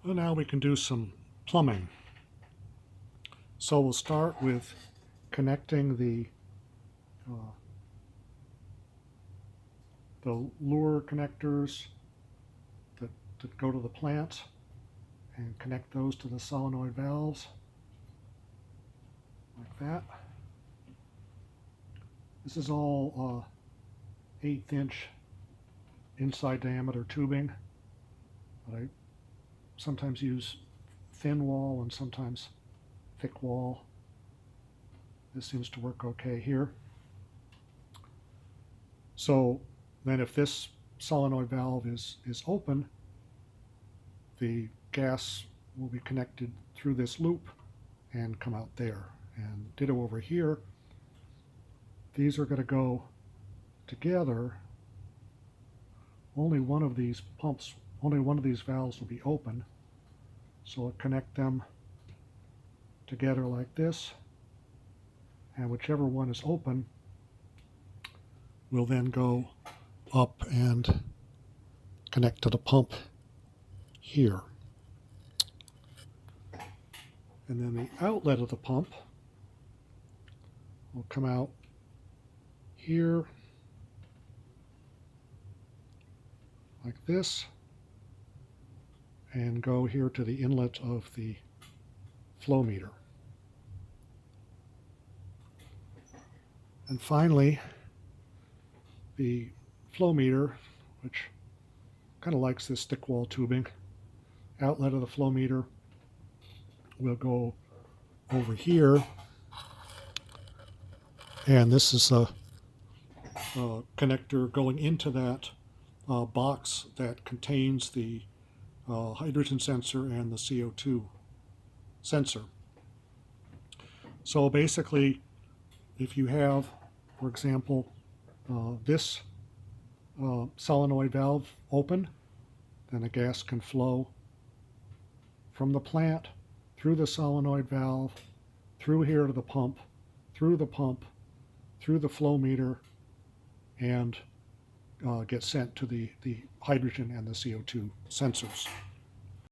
Well, now we can do some plumbing. So we'll start with connecting the lure connectors that go to the plant and connect those to the solenoid valves like that. This is all 1/8 inch inside diameter tubing, but I sometimes use thin wall and sometimes thick wall. This seems to work okay here. So then if this solenoid valve is open, the gas will be connected through this loop and come out there. And ditto over here. These are going to go together. Only one of these pumps, only one of these valves will be open. So I'll connect them together like this. And whichever one is open will then go up and connect to the pump here. And then the outlet of the pump will come out here like this and go here to the inlet of the flow meter. And finally, the flow meter, which kind of likes this thick wall tubing, outlet of the flow meter will go over here, and this is a connector going into that box that contains the hydrogen sensor and the CO2 sensor. So basically, if you have, for example, this solenoid valve open, then the gas can flow from the plant through the solenoid valve, through here to the pump, through the flow meter, and get sent to the hydrogen and the CO2 sensors.